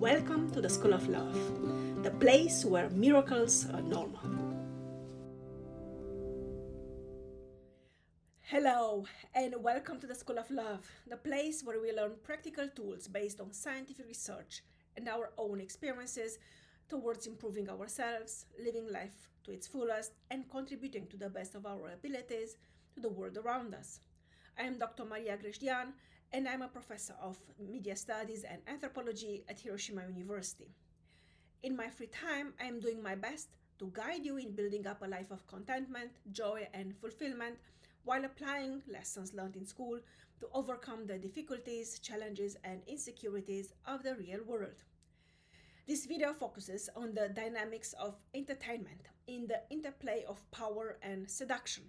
Welcome to the School of Love, the place where miracles are normal. Hello, and welcome to the School of Love, the place where we learn practical tools based on scientific research and our own experiences towards improving ourselves, living life to its fullest, and contributing to the best of our abilities to the world around us. I am Dr. Maria Grajdian, and I'm a professor of media studies and anthropology at Hiroshima University. In my free time, I am doing my best to guide you in building up a life of contentment, joy, and fulfillment while applying lessons learned in school to overcome the difficulties, challenges, and insecurities of the real world. This video focuses on the dynamics of entertainment in the interplay of power and seduction,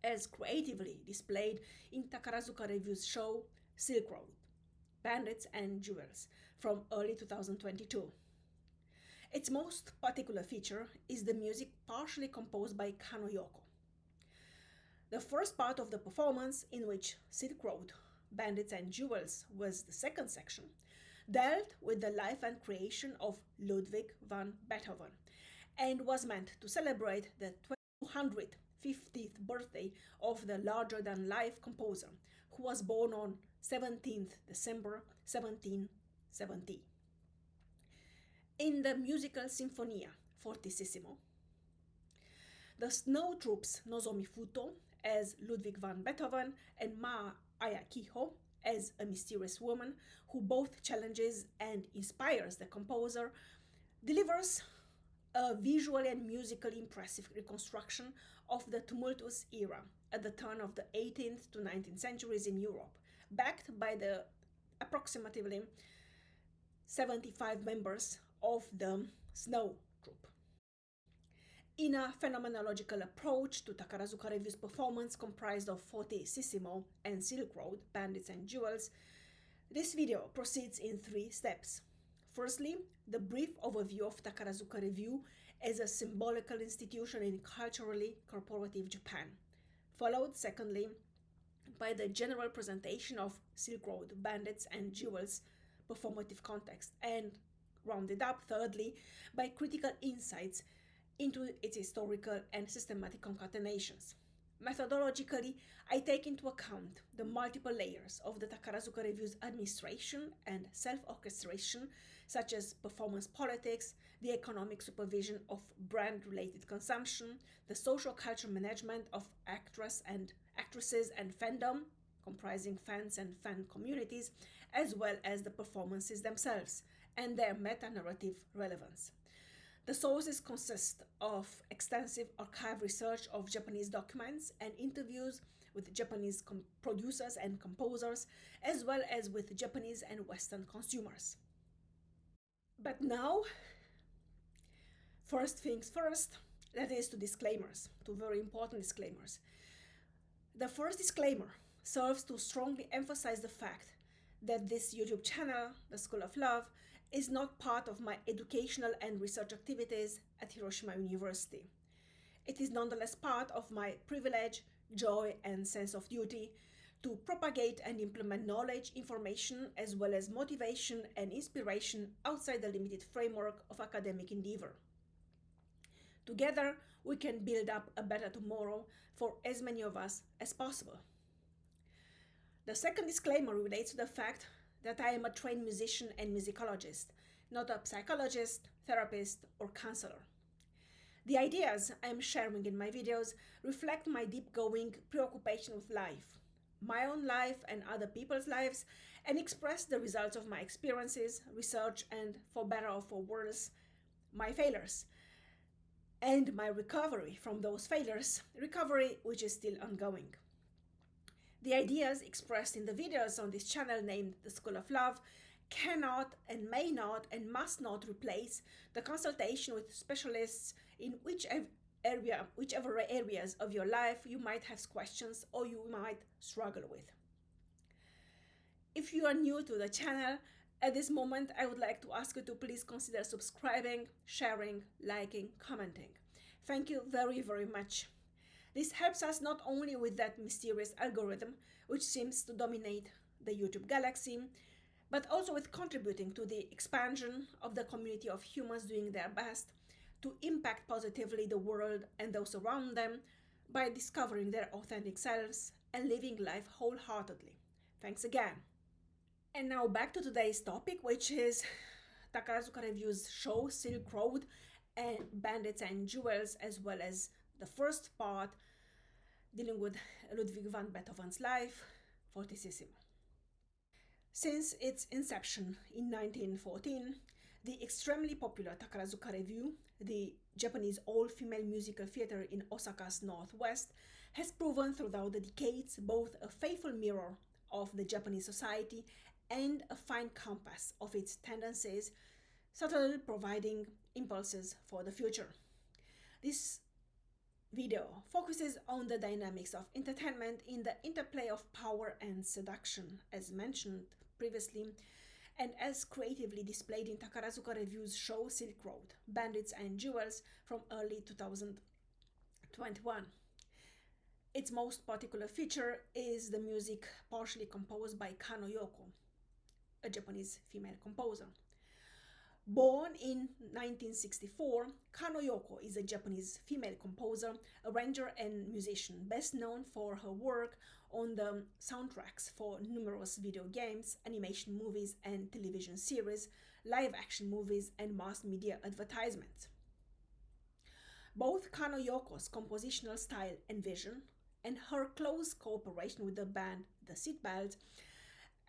as creatively displayed in Takarazuka Revue's show Silk Road, Bandits and Jewels from early 2022. Its most particular feature is the music partially composed by Kanno Yôko. The first part of the performance, in which Silk Road, Bandits and Jewels was the second section, dealt with the life and creation of Ludwig van Beethoven and was meant to celebrate the 250th birthday of the larger-than-life composer, who was born on 17th December 1770. In the musical Sinfonia Fortississimo, the snow troops Nozomi Futo as Ludwig van Beethoven and Ma Ayakiho as a mysterious woman who both challenges and inspires the composer, delivers a visually and musically impressive reconstruction of the tumultuous era at the turn of the 18th to 19th centuries in Europe, backed by the approximately 75 members of the snow troupe. In a phenomenological approach to Takarazuka Revue's performance comprised of Fortississimo and Silk Road, Bandits and Jewels, this video proceeds in 3 steps. Firstly, the brief overview of Takarazuka Revue as a symbolical institution in culturally corporative Japan, followed secondly by the general presentation of Silk Road, Bandits and Jewels performative context, and rounded up thirdly by critical insights into its historical and systematic concatenations. Methodologically, I take into account the multiple layers of the Takarazuka Revue's administration and self-orchestration, such as performance politics, the economic supervision of brand-related consumption, the social culture management of actresses and fandom, comprising fans and fan communities, as well as the performances themselves and their meta-narrative relevance. The sources consist of extensive archive research of Japanese documents and interviews with Japanese producers and composers, as well as with Japanese and Western consumers. But now, first things first, that is to disclaimers, to very important disclaimers. The first disclaimer serves to strongly emphasize the fact that this YouTube channel, The School of Love, is not part of my educational and research activities at Hiroshima University. It is nonetheless part of my privilege, joy, and sense of duty to propagate and implement knowledge, information, as well as motivation and inspiration outside the limited framework of academic endeavor. Together, we can build up a better tomorrow for as many of us as possible. The second disclaimer relates to the fact that I am a trained musician and musicologist, not a psychologist, therapist, or counselor. The ideas I am sharing in my videos reflect my deep-going preoccupation with life, my own life and other people's lives, and express the results of my experiences, research, and, for better or for worse, my failures, and my recovery from those failures, recovery which is still ongoing. The ideas expressed in the videos on this channel named The School of Love cannot and may not and must not replace the consultation with specialists in whichever areas of your life you might have questions or you might struggle with. If you are new to the channel, at this moment I would like to ask you to please consider subscribing, sharing, liking, commenting. Thank you very, very much. This helps us not only with that mysterious algorithm which seems to dominate the YouTube galaxy, but also with contributing to the expansion of the community of humans doing their best to impact positively the world and those around them by discovering their authentic selves and living life wholeheartedly. Thanks again. And now back to today's topic, which is Takarazuka Revue's show Silk Road and Bandits and Jewels, as well as the first part dealing with Ludwig van Beethoven's life, Fortississimo. Since its inception in 1914, the extremely popular Takarazuka Revue, the Japanese all-female musical theater in Osaka's northwest, has proven throughout the decades both a faithful mirror of the Japanese society and a fine compass of its tendencies, subtly providing impulses for the future. This video focuses on the dynamics of entertainment in the interplay of power and seduction, as mentioned previously, and as creatively displayed in Takarazuka Revue's show Silk Road, Bandits and Jewels from early 2021. Its most particular feature is the music partially composed by Kanno Yôko, a Japanese female composer. Born in 1964, Kanno Yôko is a Japanese female composer, arranger, and musician, best known for her work on the soundtracks for numerous video games, animation movies and television series, live-action movies, and mass media advertisements. Both Kanno Yôko's compositional style and vision, and her close cooperation with the band The Seatbelts,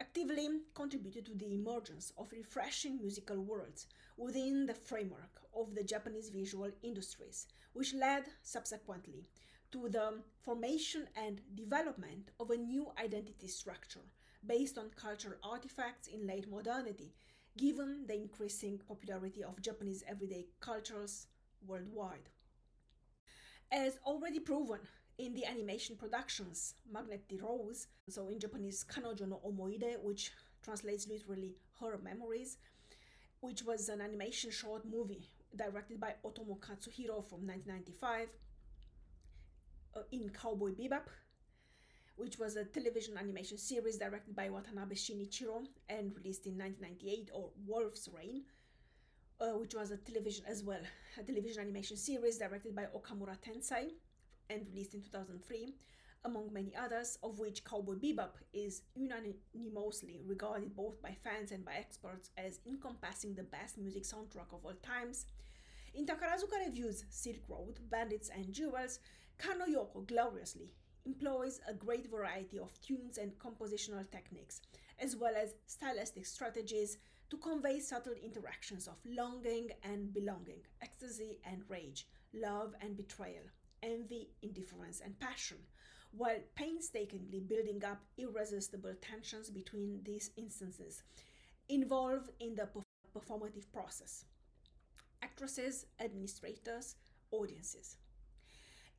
actively contributed to the emergence of refreshing musical worlds within the framework of the Japanese visual industries, which led subsequently to the formation and development of a new identity structure based on cultural artifacts in late modernity, given the increasing popularity of Japanese everyday cultures worldwide. As already proven in the animation productions Magnet the Rose, so in Japanese Kanojo no Omoide, which translates literally her memories, which was an animation short movie directed by Otomo Katsuhiro from 1995, in Cowboy Bebop, which was a television animation series directed by Watanabe Shinichiro and released in 1998, or Wolf's Reign, which was a television animation series directed by Okamura Tensai and released in 2003, among many others, of which Cowboy Bebop is unanimously regarded both by fans and by experts as encompassing the best music soundtrack of all times. In Takarazuka Revue's Silk Road, Bandits and Jewels, Kanno Yôko gloriously employs a great variety of tunes and compositional techniques, as well as stylistic strategies to convey subtle interactions of longing and belonging, ecstasy and rage, love and betrayal, envy, indifference, and passion, while painstakingly building up irresistible tensions between these instances involved in the performative process: actresses, administrators, audiences.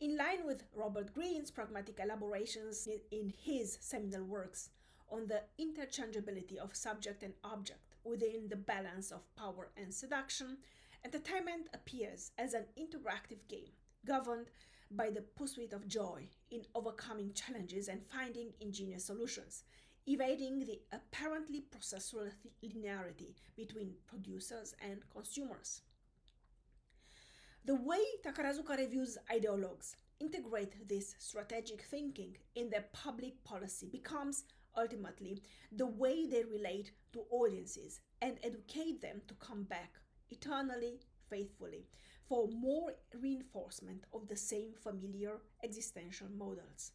In line with Robert Greene's pragmatic elaborations in his seminal works on the interchangeability of subject and object within the balance of power and seduction, entertainment appears as an interactive game governed by the pursuit of joy in overcoming challenges and finding ingenious solutions, evading the apparently processual linearity between producers and consumers. The way Takarazuka Revue's ideologues integrate this strategic thinking in their public policy becomes ultimately the way they relate to audiences and educate them to come back eternally, faithfully, for more reinforcement of the same familiar existential models.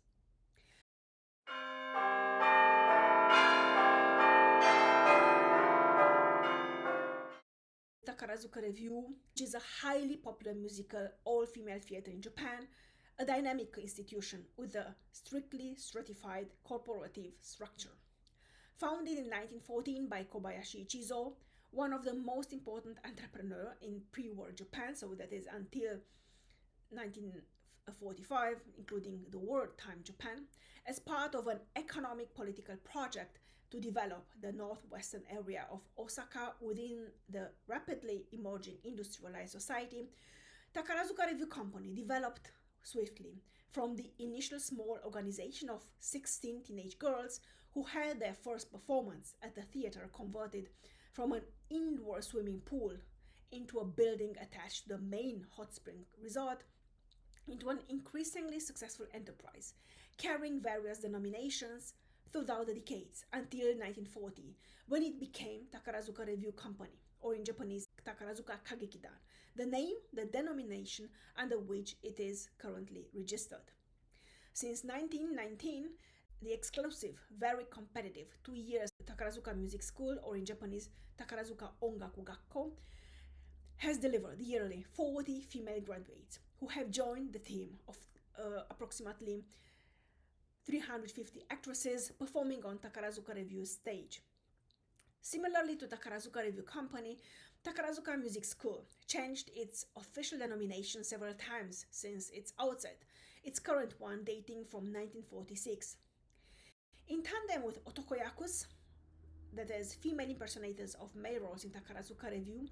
Takarazuka Revue, which is a highly popular musical all-female theater in Japan, a dynamic institution with a strictly stratified corporative structure. Founded in 1914 by Kobayashi Ichizo, one of the most important entrepreneurs in pre-war Japan, so that is until 1945, including the wartime Japan, as part of an economic political project to develop the northwestern area of Osaka within the rapidly emerging industrialized society, Takarazuka Revue Company developed swiftly From the initial small organization of 16 teenage girls who had their first performance at the theater converted from an indoor swimming pool into a building attached to the main hot spring resort, into an increasingly successful enterprise, carrying various denominations throughout the decades until 1940, when it became Takarazuka Revue Company, or in Japanese, Takarazuka Kagekidan, the name, the denomination under which it is currently registered. Since 1919, the exclusive, very competitive 2 years Takarazuka Music School, or in Japanese, Takarazuka Ongaku Gakko, has delivered yearly 40 female graduates who have joined the team of approximately 350 actresses performing on Takarazuka Revue's stage. Similarly to Takarazuka Revue Company, Takarazuka Music School changed its official denomination several times since its outset, its current one dating from 1946. In tandem with otokoyakus, that is, female impersonators of male roles in Takarazuka Revue,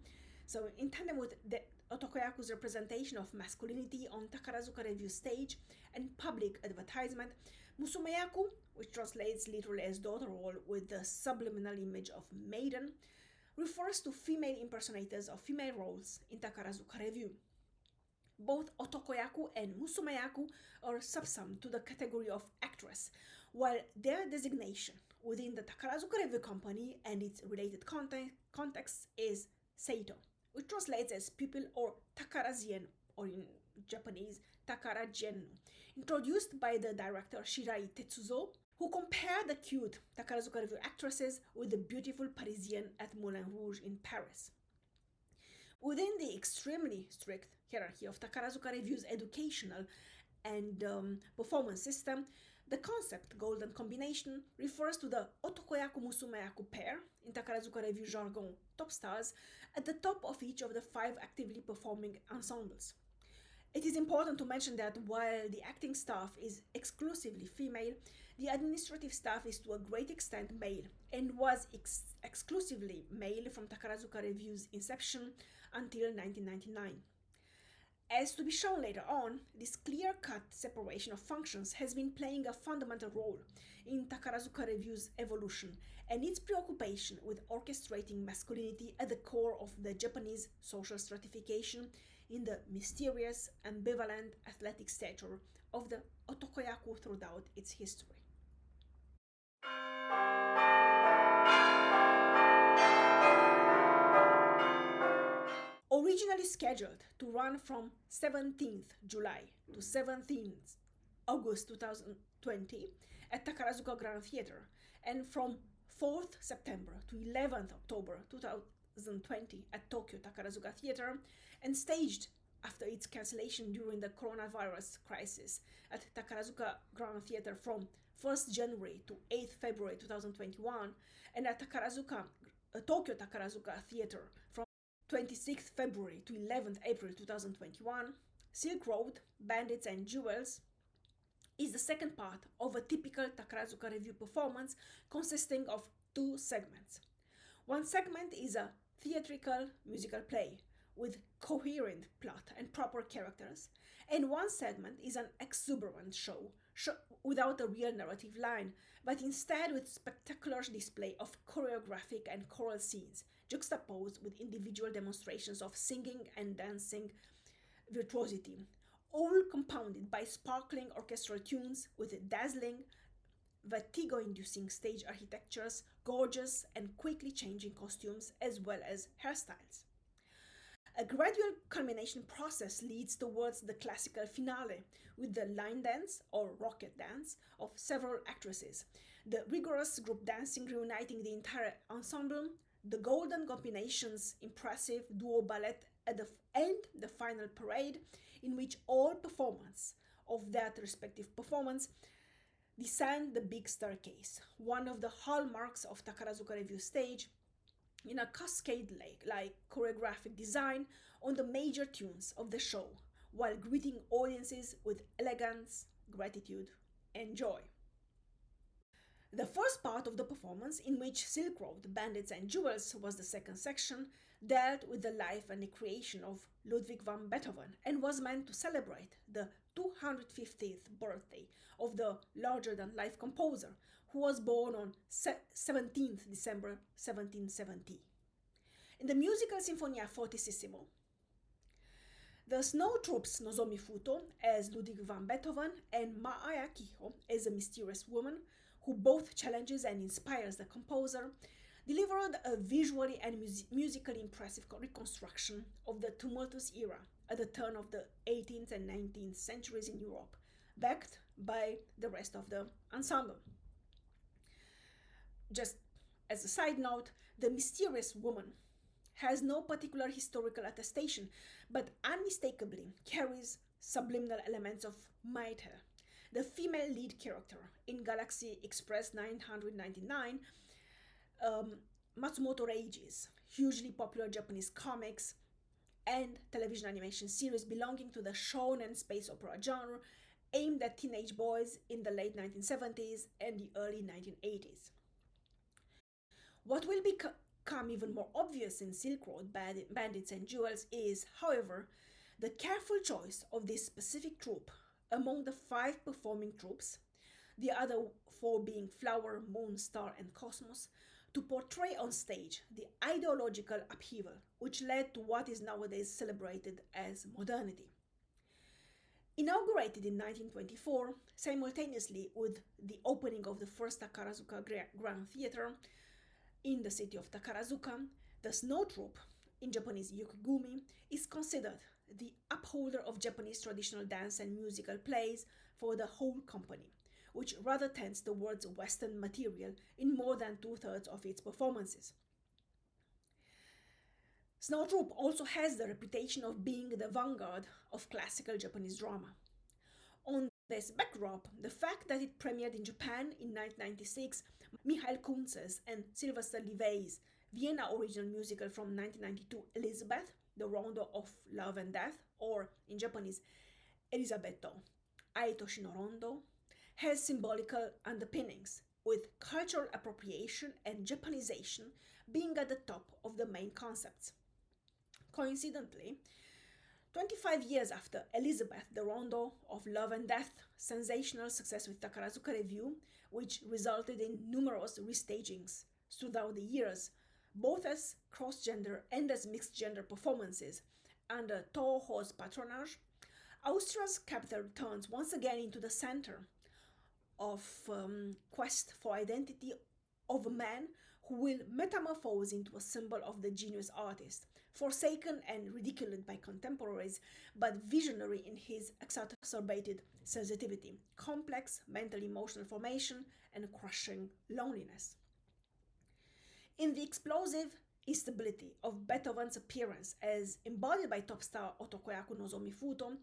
so in tandem with the otokoyaku's representation of masculinity on Takarazuka Revue stage and public advertisement, musumeyaku, which translates literally as daughter role with the subliminal image of maiden, refers to female impersonators of female roles in Takarazuka Revue. Both otokoyaku and musumeyaku are subsumed to the category of actress, while their designation within the Takarazuka Revue Company and its related context is seito, which translates as pupil or Takarazian, or in Japanese, Takarajian, introduced by the director Shirai Tetsuzo, who compared the cute Takarazuka Revue actresses with the beautiful Parisienne at Moulin Rouge in Paris. Within the extremely strict hierarchy of Takarazuka Revue's educational and performance system, the concept golden combination refers to the otokoyaku musumeyaku pair, in Takarazuka Revue jargon top stars, at the top of each of the 5 actively performing ensembles. It is important to mention that while the acting staff is exclusively female, the administrative staff is to a great extent male and was exclusively male from Takarazuka Revue's inception until 1999. As to be shown later on, this clear-cut separation of functions has been playing a fundamental role in Takarazuka Revue's evolution and its preoccupation with orchestrating masculinity at the core of the Japanese social stratification in the mysterious, ambivalent athletic stature of the otokoyaku throughout its history. Originally scheduled to run from 17th July to 17th August 2020 at Takarazuka Grand Theatre, and from 4th September to 11th October 2020 at Tokyo Takarazuka Theatre, and staged after its cancellation during the coronavirus crisis at Takarazuka Grand Theatre from 1st January to 8th February 2021, and at Tokyo Takarazuka Theatre from 26th February to 11th April 2021, Silk Road, Bandits and Jewels is the second part of a typical Takarazuka Revue performance consisting of 2 segments. One segment is a theatrical musical play with coherent plot and proper characters, and one segment is an exuberant show without a real narrative line, but instead with spectacular display of choreographic and choral scenes, juxtaposed with individual demonstrations of singing and dancing virtuosity, all compounded by sparkling orchestral tunes with dazzling, vertigo-inducing stage architectures, gorgeous and quickly changing costumes, as well as hairstyles. A gradual culmination process leads towards the classical finale with the line dance or rocket dance of several actresses, the rigorous group dancing reuniting the entire ensemble, the golden combination's impressive duo ballet at the end, the final parade, in which all performers of that respective performance descend the big staircase, one of the hallmarks of Takarazuka Revue stage, in a cascade-like choreographic design on the major tunes of the show, while greeting audiences with elegance, gratitude, and joy. The first part of the performance, in which Silk Road, Bandits and Jewels was the second section, dealt with the life and the creation of Ludwig van Beethoven and was meant to celebrate the 250th birthday of the larger-than-life composer, who was born on 17th December 1770. In the musical Sinfonia Fortississimo, the snow troops Nozomi Futo as Ludwig van Beethoven and Maaya Kiho as a mysterious woman who both challenges and inspires the composer, delivered a visually and musically impressive reconstruction of the tumultuous era at the turn of the 18th and 19th centuries in Europe, backed by the rest of the ensemble. Just as a side note, the mysterious woman has no particular historical attestation, but unmistakably carries subliminal elements of Maite, the female lead character in Galaxy Express 999, Matsumoto Reiji's hugely popular Japanese comics and television animation series belonging to the shonen space opera genre, aimed at teenage boys in the late 1970s and the early 1980s. What will become even more obvious in Silk Road, Bandits and Jewels is, however, the careful choice of this specific troupe among the 5 performing troupes, the other 4 being Flower, Moon, Star, and Cosmos, to portray on stage the ideological upheaval which led to what is nowadays celebrated as modernity. Inaugurated in 1924, simultaneously with the opening of the first Takarazuka Grand Theatre in the city of Takarazuka, the snow troupe, in Japanese Yokigumi, is considered the upholder of Japanese traditional dance and musical plays for the whole company, which rather tends towards Western material in more than 2/3 of its performances. Snow Troupe also has the reputation of being the vanguard of classical Japanese drama. On this backdrop, the fact that it premiered in Japan in 1996, Michael Kuntz's and Sylvester Livey's Vienna original musical from 1992, Elizabeth, the Rondo of Love and Death, or in Japanese, Elisabetto, Aitoshi no Rondo, has symbolical underpinnings, with cultural appropriation and Japanization being at the top of the main concepts. Coincidentally, 25 years after Elizabeth, the Rondo of Love and Death, sensational success with Takarazuka Revue, which resulted in numerous restagings throughout the years, both as cross-gender and as mixed-gender performances under Toho's patronage, Austria's capital turns once again into the center of quest for identity of a man who will metamorphose into a symbol of the genius artist, forsaken and ridiculed by contemporaries, but visionary in his exacerbated sensitivity, complex mental emotional formation, and crushing loneliness. In the explosive instability of Beethoven's appearance as embodied by top star Otokoyaku Nozomi Futo,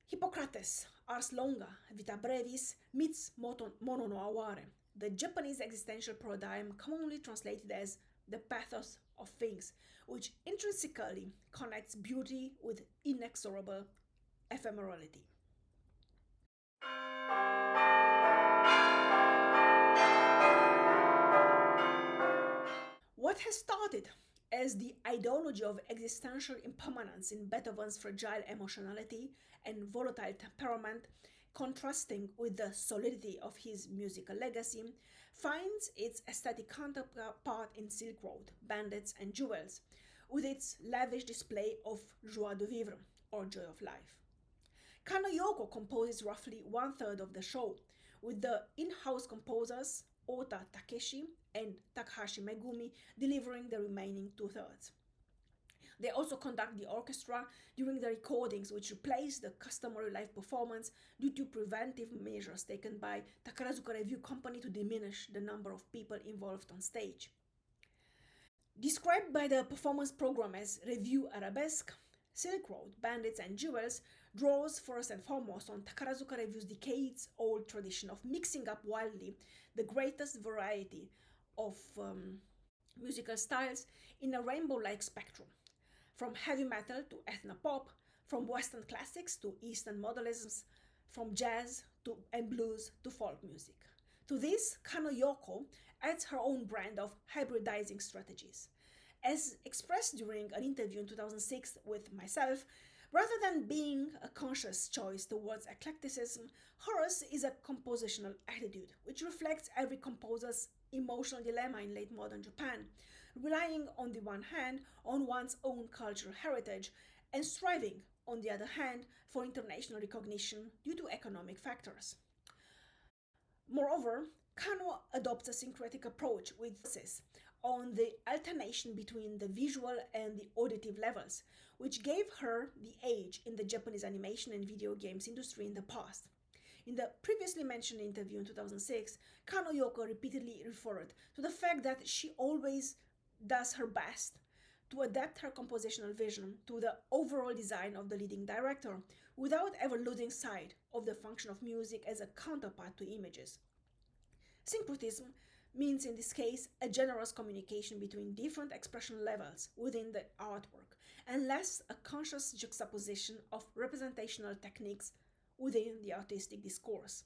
Hippocrates, Ars Longa, Vita Brevis meets Mono no Aware, the Japanese existential paradigm commonly translated as the pathos of things, which intrinsically connects beauty with inexorable ephemerality. What has started as the ideology of existential impermanence in Beethoven's fragile emotionality and volatile temperament, contrasting with the solidity of his musical legacy, finds its aesthetic counterpart in Silk Road, Bandits and Jewels, with its lavish display of joie de vivre, or joy of life. Kanno Yôko composes roughly 1/3 of the show, with the in-house composers Ota Takeshi and Takahashi Megumi delivering the remaining 2/3. They also conduct the orchestra during the recordings, which replace the customary live performance due to preventive measures taken by Takarazuka Revue Company to diminish the number of people involved on stage. Described by the performance program as Revue Arabesque, Silk Road, Bandits and Jewels draws first and foremost on Takarazuka Revue's decades-old tradition of mixing up wildly the greatest variety of musical styles in a rainbow-like spectrum, from heavy metal to ethno-pop, from Western classics to Eastern modernisms, from jazz and blues to folk music, To this, Kanno Yôko adds her own brand of hybridizing strategies. As expressed during an interview in 2006 with myself, rather than being a conscious choice towards eclecticism, hers is a compositional attitude, which reflects every composer's emotional dilemma in late modern Japan, relying on the one hand on one's own cultural heritage and striving, on the other hand, for international recognition due to economic factors. Moreover, Kanno adopts a syncretic approach with emphasis on the alternation between the visual and the auditive levels, which gave her the edge in the Japanese animation and video games industry in the past. In the previously mentioned interview in 2006, Kanno Yôko repeatedly referred to the fact that she always does her best to adapt her compositional vision to the overall design of the leading director without ever losing sight of the function of music as a counterpart to images. Syncretism means in this case a generous communication between different expression levels within the artwork and less a conscious juxtaposition of representational techniques within the artistic discourse.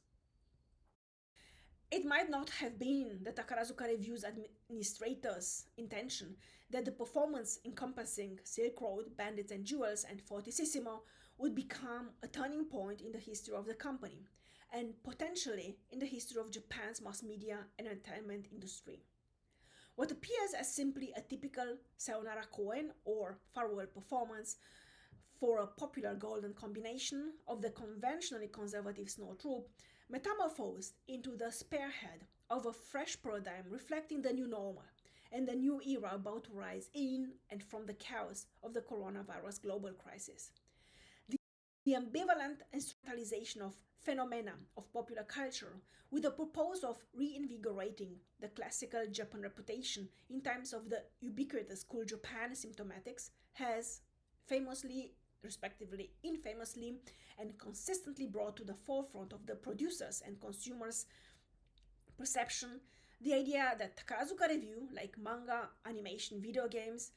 It might not have been the Takarazuka Revue's administrator's intention that the performance encompassing Silk Road, Bandits and Jewels, and Fortississimo would become a turning point in the history of the company, and potentially in the history of Japan's mass media and entertainment industry. What appears as simply a typical Sayonara Koen or farewell performance for a popular golden combination of the conventionally conservative snow troupe metamorphosed into the spearhead of a fresh paradigm reflecting the new normal and the new era about to rise in and from the chaos of the coronavirus global crisis. The ambivalent instrumentalization of phenomena of popular culture with the purpose of reinvigorating the classical Japan reputation in times of the ubiquitous cool Japan symptomatics has famously, respectively infamously, and consistently brought to the forefront of the producers and consumers' perception the idea that Takarazuka Revue, like manga, animation, video games,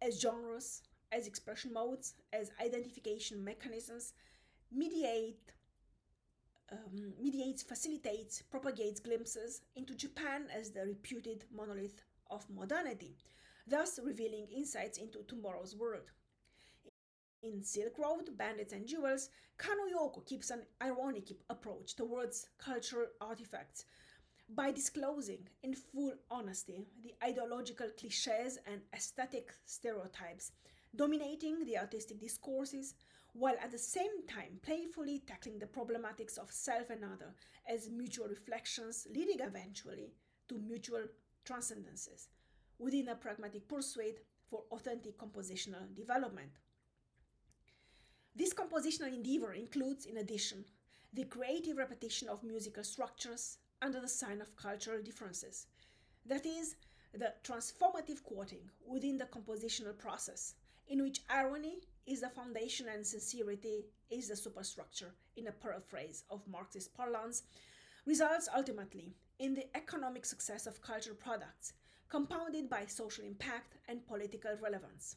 as genres, as expression modes, as identification mechanisms, mediates, facilitates, propagates glimpses into Japan as the reputed monolith of modernity, thus revealing insights into tomorrow's world. In Silk Road, Bandits and Jewels, Kanno Yôko keeps an ironic approach towards cultural artifacts by disclosing in full honesty the ideological cliches and aesthetic stereotypes dominating the artistic discourses, while at the same time playfully tackling the problematics of self and other as mutual reflections, leading eventually to mutual transcendences within a pragmatic pursuit for authentic compositional development. This compositional endeavor includes, in addition, the creative repetition of musical structures under the sign of cultural differences. That is, the transformative quoting within the compositional process, in which irony is the foundation and sincerity is the superstructure, in a paraphrase of Marxist parlance, results ultimately in the economic success of cultural products, compounded by social impact and political relevance.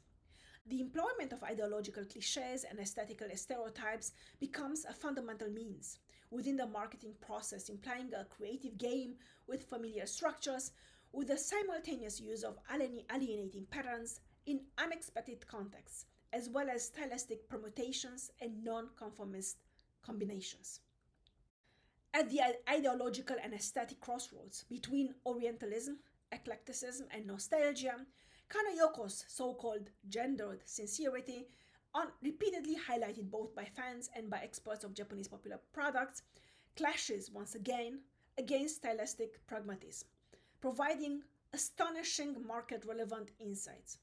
The employment of ideological cliches and aesthetical stereotypes becomes a fundamental means within the marketing process, implying a creative game with familiar structures, with the simultaneous use of alienating patterns in unexpected contexts, as well as stylistic permutations and non-conformist combinations. At the ideological and aesthetic crossroads between Orientalism, eclecticism, and nostalgia, Kanno Yôko's so-called gendered sincerity, repeatedly highlighted both by fans and by experts of Japanese popular products, clashes once again against stylistic pragmatism, providing astonishing market-relevant insights.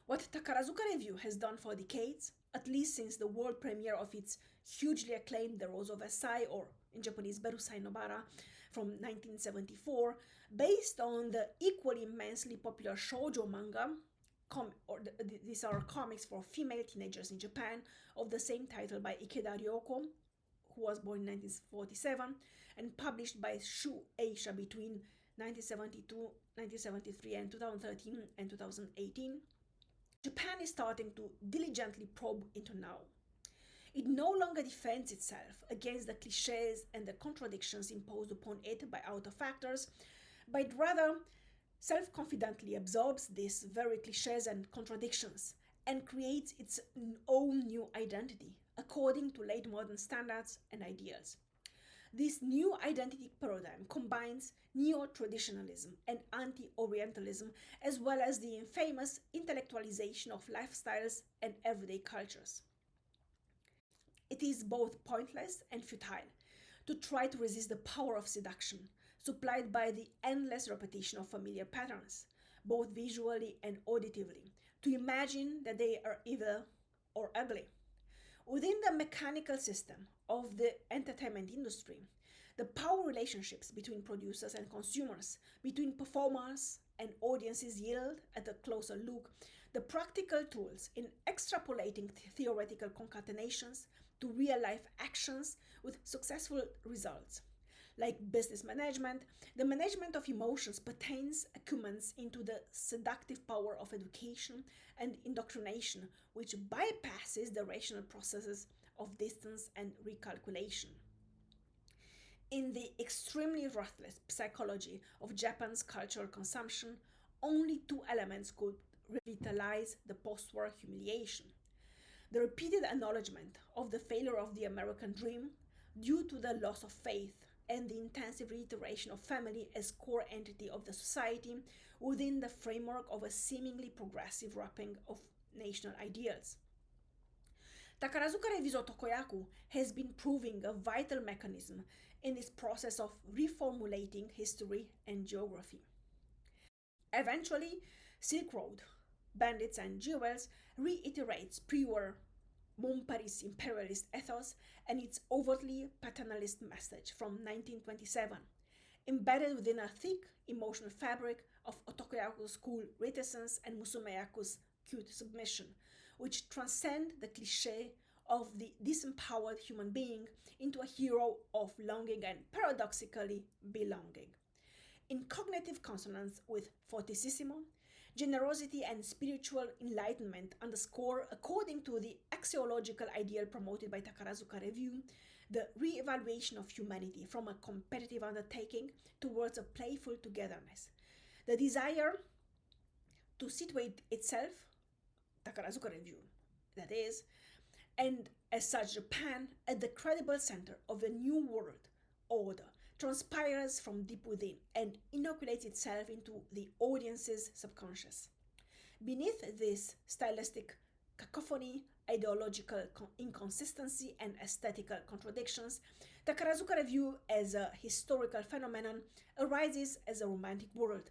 What Takarazuka Revue has done for decades, at least since the world premiere of its hugely acclaimed The Rose of Versailles, or in Japanese Berusai Nobara, from 1974, based on the equally immensely popular shoujo manga, these are comics for female teenagers in Japan, of the same title by Ikeda Ryoko, who was born in 1947, and published by Shueisha between 1972, 1973, and 2013 and 2018. Japan is starting to diligently probe into now. It no longer defends itself against the cliches and the contradictions imposed upon it by outer factors, but rather self-confidently absorbs these very cliches and contradictions and creates its own new identity according to late modern standards and ideals. This new identity paradigm combines neo-traditionalism and anti-Orientalism, as well as the infamous intellectualization of lifestyles and everyday cultures. It is both pointless and futile to try to resist the power of seduction, supplied by the endless repetition of familiar patterns, both visually and auditively, to imagine that they are evil or ugly. Within the mechanical system of the entertainment industry, the power relationships between producers and consumers, between performers and audiences yield, at a closer look, the practical tools in extrapolating theoretical concatenations to real-life actions with successful results. Like business management, the management of emotions pertains acumen into the seductive power of education and indoctrination, which bypasses the rational processes of distance and recalculation. In the extremely ruthless psychology of Japan's cultural consumption, only two elements could revitalize the post-war humiliation: the repeated acknowledgement of the failure of the American dream due to the loss of faith, and the intensive reiteration of family as core entity of the society within the framework of a seemingly progressive wrapping of national ideals. Takarazuka Revue's Otokoyaku has been proving a vital mechanism in this process of reformulating history and geography. Eventually, Silk Road, Bandits and Jewels reiterates pre-war Mon Paris imperialist ethos and its overtly paternalist message from 1927, embedded within a thick emotional fabric of Otokoyaku's cool reticence and Musumeyaku's cute submission, which transcend the cliché of the disempowered human being into a hero of longing and paradoxically belonging. In cognitive consonance with Fortississimo, generosity and spiritual enlightenment underscore, according to the axiological ideal promoted by Takarazuka Revue, the re-evaluation of humanity from a competitive undertaking towards a playful togetherness. The desire to situate itself, Takarazuka Revue, that is, and as such Japan, at the credible center of a new world order, transpires from deep within and inoculates itself into the audience's subconscious. Beneath this stylistic cacophony, ideological inconsistency, and aesthetical contradictions, Takarazuka Revue as a historical phenomenon arises as a romantic world,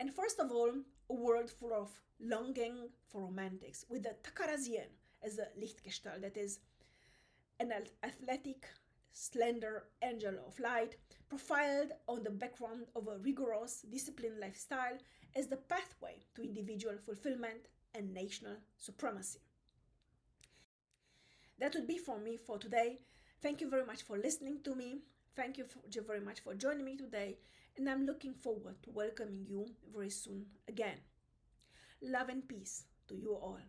and first of all, a world full of longing for romantics, with the Takarazian as a Lichtgestalt, that is, an athletic, slender angel of light, profiled on the background of a rigorous, disciplined lifestyle as the pathway to individual fulfillment and national supremacy. That would be for me for today. Thank you very much for listening to me. Thank you very much for joining me today, and I'm looking forward to welcoming you very soon again. Love and peace to you all.